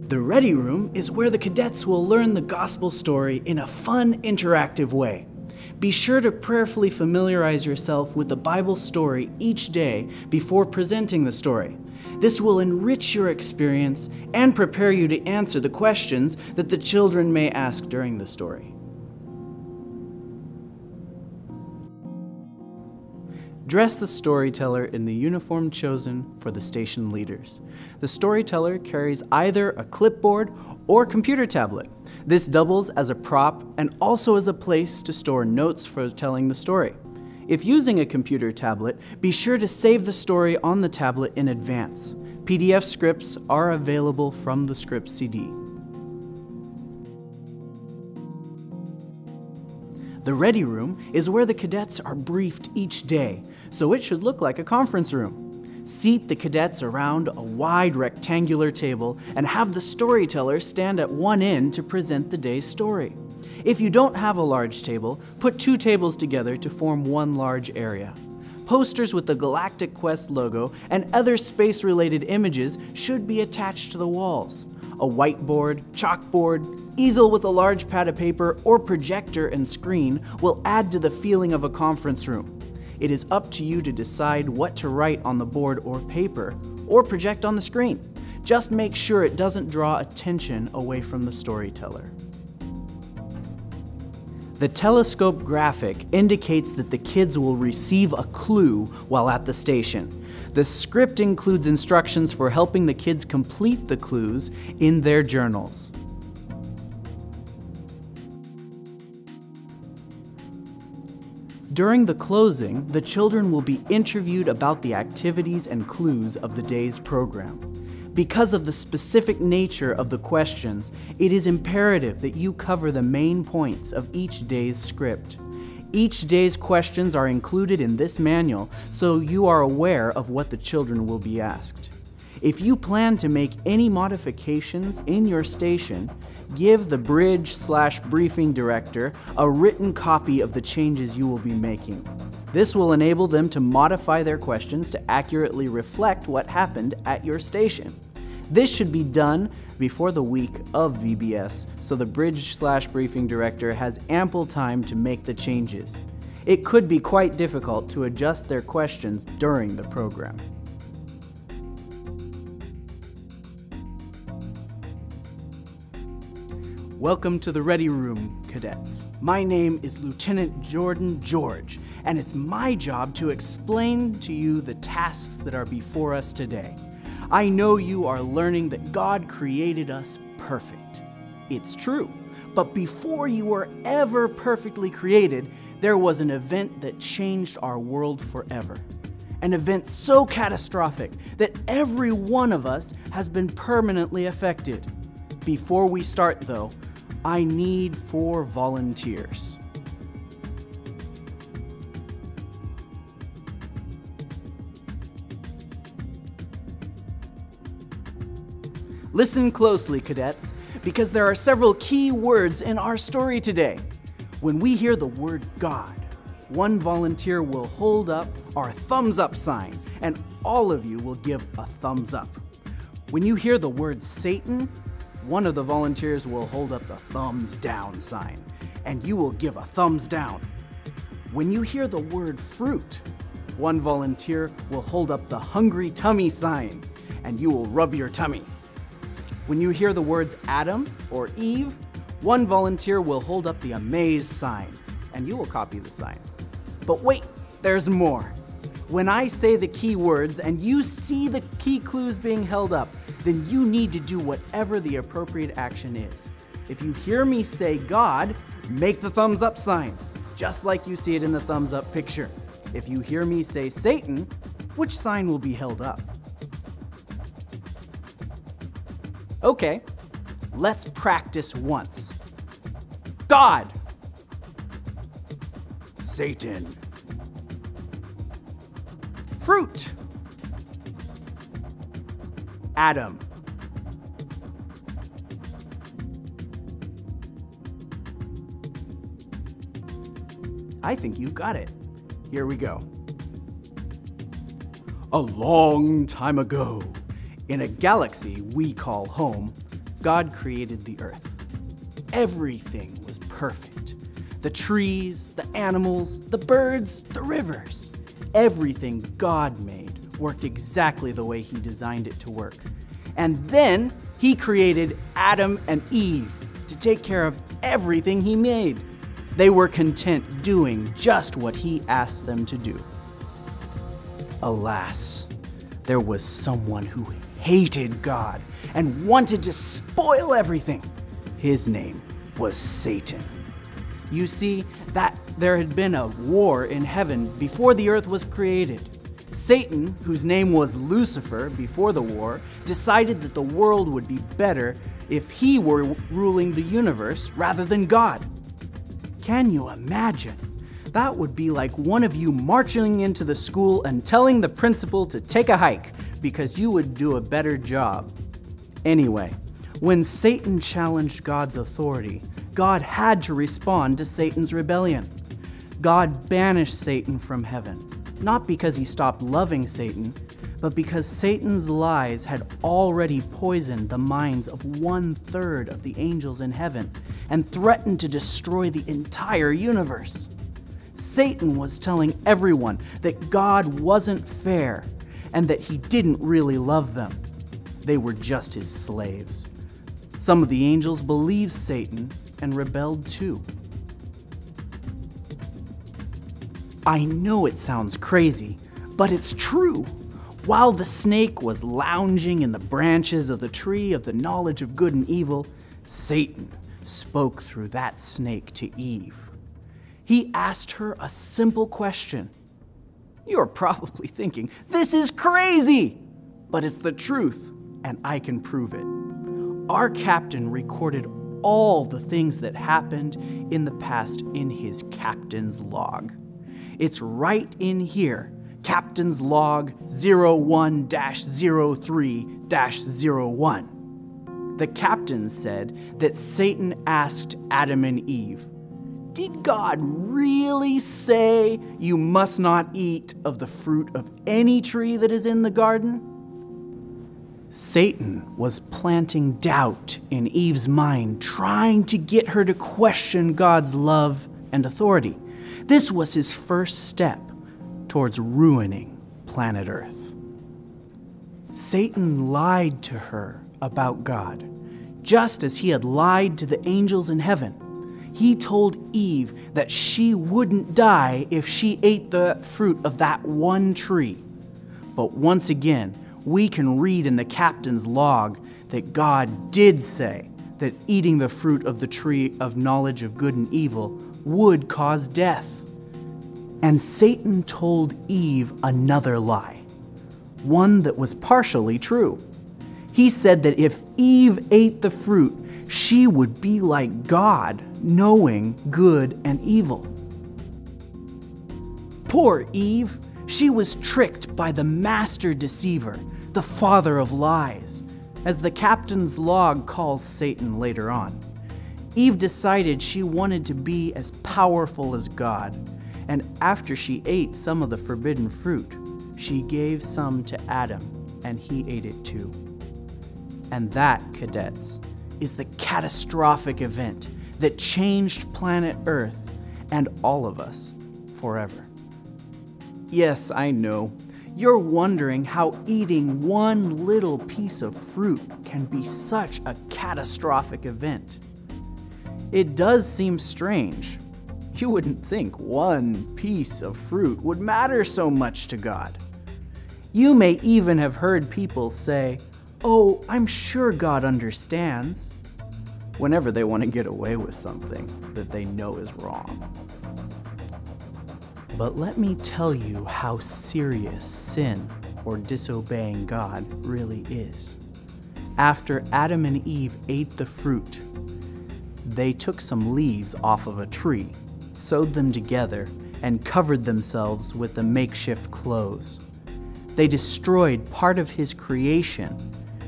The Ready Room is where the cadets will learn the gospel story in a fun, interactive way. Be sure to prayerfully familiarize yourself with the Bible story each day before presenting the story. This will enrich your experience and prepare you to answer the questions that the children may ask during the story. Dress the storyteller in the uniform chosen for the station leaders. The storyteller carries either a clipboard or computer tablet. This doubles as a prop and also as a place to store notes for telling the story. If using a computer tablet, be sure to save the story on the tablet in advance. PDF scripts are available from the script CD. The Ready Room is where the cadets are briefed each day, so it should look like a conference room. Seat the cadets around a wide rectangular table and have the storyteller stand at one end to present the day's story. If you don't have a large table, put two tables together to form one large area. Posters with the Galactic Quest logo and other space-related images should be attached to the walls. A whiteboard, chalkboard, easel with a large pad of paper, or projector and screen will add to the feeling of a conference room. It is up to you to decide what to write on the board or paper, or project on the screen. Just make sure it doesn't draw attention away from the storyteller. The telescope graphic indicates that the kids will receive a clue while at the station. The script includes instructions for helping the kids complete the clues in their journals. During the closing, the children will be interviewed about the activities and clues of the day's program. Because of the specific nature of the questions, it is imperative that you cover the main points of each day's script. Each day's questions are included in this manual, so you are aware of what the children will be asked. If you plan to make any modifications in your station, give the bridge/briefing director a written copy of the changes you will be making. This will enable them to modify their questions to accurately reflect what happened at your station. This should be done before the week of VBS, so the bridge/briefing director has ample time to make the changes. It could be quite difficult to adjust their questions during the program. Welcome to the Ready Room, cadets. My name is Lieutenant Jordan George, and it's my job to explain to you the tasks that are before us today. I know you are learning that God created us perfect. It's true, but before you were ever perfectly created, there was an event that changed our world forever. An event so catastrophic that every one of us has been permanently affected. Before we start though, I need 4 volunteers. Listen closely, cadets, because there are several key words in our story today. When we hear the word God, one volunteer will hold up our thumbs up sign, and all of you will give a thumbs up. When you hear the word Satan, one of the volunteers will hold up the thumbs down sign, and you will give a thumbs down. When you hear the word fruit, one volunteer will hold up the hungry tummy sign, and you will rub your tummy. When you hear the words Adam or Eve, one volunteer will hold up the amazed sign, and you will copy the sign. But wait, there's more. When I say the key words and you see the key clues being held up, then you need to do whatever the appropriate action is. If you hear me say God, make the thumbs up sign, just like you see it in the thumbs up picture. If you hear me say Satan, which sign will be held up? Okay, let's practice once. God. Satan. Fruit. Adam. I think you've got it. Here we go. A long time ago, in a galaxy we call home, God created the earth. Everything was perfect. The trees, the animals, the birds, the rivers. Everything God made worked exactly the way He designed it to work. And then He created Adam and Eve to take care of everything He made. They were content doing just what He asked them to do. Alas, there was someone who hated God and wanted to spoil everything. His name was Satan. You see, that there had been a war in heaven before the earth was created. Satan, whose name was Lucifer before the war, decided that the world would be better if he were ruling the universe rather than God. Can you imagine? That would be like one of you marching into the school and telling the principal to take a hike because you would do a better job. Anyway, when Satan challenged God's authority, God had to respond to Satan's rebellion. God banished Satan from heaven, not because He stopped loving Satan, but because Satan's lies had already poisoned the minds of 1/3 of the angels in heaven and threatened to destroy the entire universe. Satan was telling everyone that God wasn't fair and that He didn't really love them. They were just His slaves. Some of the angels believed Satan and rebelled too. I know it sounds crazy, but it's true. While the snake was lounging in the branches of the tree of the knowledge of good and evil, Satan spoke through that snake to Eve. He asked her a simple question. You're probably thinking, this is crazy! But it's the truth, and I can prove it. Our captain recorded all the things that happened in the past in his captain's log. It's right in here, Captain's Log 01-03-01. The captain said that Satan asked Adam and Eve, "Did God really say you must not eat of the fruit of any tree that is in the garden?" Satan was planting doubt in Eve's mind, trying to get her to question God's love and authority. This was his first step towards ruining planet Earth. Satan lied to her about God, just as he had lied to the angels in heaven. He told Eve that she wouldn't die if she ate the fruit of that one tree. But once again, we can read in the captain's log that God did say that eating the fruit of the tree of knowledge of good and evil would cause death. And Satan told Eve another lie, one that was partially true. He said that if Eve ate the fruit, she would be like God, knowing good and evil. Poor Eve, she was tricked by the master deceiver, the father of lies, as the captain's log calls Satan later on. Eve decided she wanted to be as powerful as God, and after she ate some of the forbidden fruit, she gave some to Adam, and he ate it too. And that, cadets, is the catastrophic event that changed planet Earth and all of us forever. Yes, I know. You're wondering how eating one little piece of fruit can be such a catastrophic event. It does seem strange. You wouldn't think one piece of fruit would matter so much to God. You may even have heard people say, "Oh, I'm sure God understands," whenever they want to get away with something that they know is wrong. But let me tell you how serious sin or disobeying God really is. After Adam and Eve ate the fruit, they took some leaves off of a tree, sewed them together, and covered themselves with the makeshift clothes. They destroyed part of His creation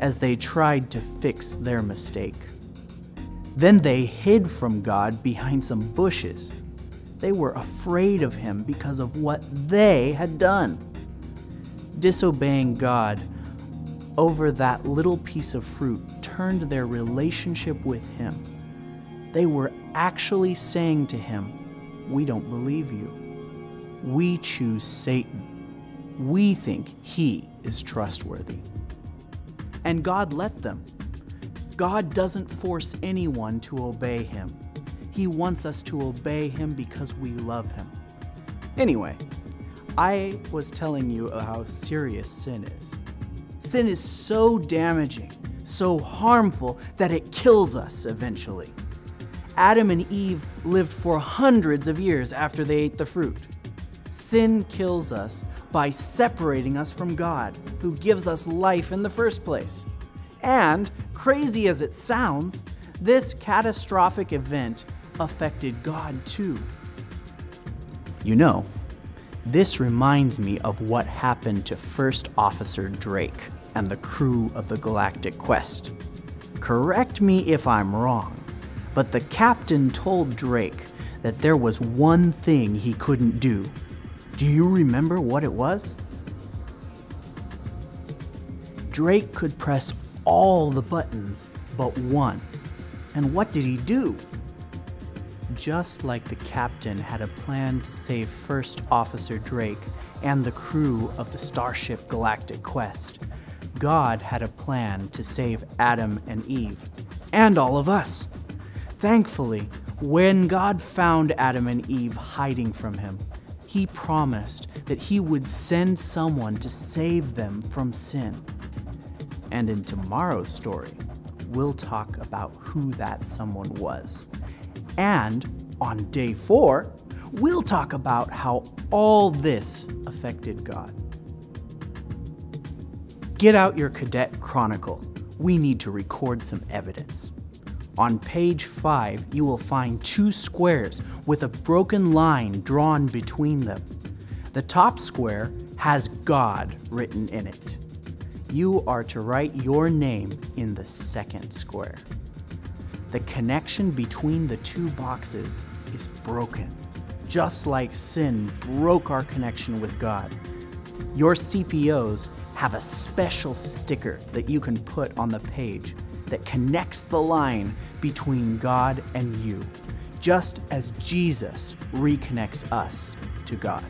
as they tried to fix their mistake. Then they hid from God behind some bushes. They were afraid of Him because of what they had done. Disobeying God over that little piece of fruit turned their relationship with him. They were actually saying to him, "We don't believe you. We choose Satan. We think he is trustworthy." And God let them. God doesn't force anyone to obey him. He wants us to obey him because we love him. Anyway, I was telling you how serious sin is. Sin is so damaging, so harmful, that it kills us eventually. Adam and Eve lived for hundreds of years after they ate the fruit. Sin kills us by separating us from God, who gives us life in the first place. And, crazy as it sounds, this catastrophic event affected God too. You know, this reminds me of what happened to First Officer Drake and the crew of the Galactic Quest. Correct me if I'm wrong, but the captain told Drake that there was one thing he couldn't do. Do you remember what it was? Drake could press all the buttons but one. And what did he do? Just like the captain had a plan to save First Officer Drake and the crew of the Starship Galactic Quest, God had a plan to save Adam and Eve, and all of us. Thankfully, when God found Adam and Eve hiding from him, he promised that he would send someone to save them from sin. And in tomorrow's story, we'll talk about who that someone was. And on day 4, we'll talk about how all this affected God. Get out your cadet chronicle. We need to record some evidence. On page 5, you will find 2 squares with a broken line drawn between them. The top square has God written in it. You are to write your name in the second square. The connection between the 2 boxes is broken, just like sin broke our connection with God. Your CPOs have a special sticker that you can put on the page that connects the line between God and you, just as Jesus reconnects us to God.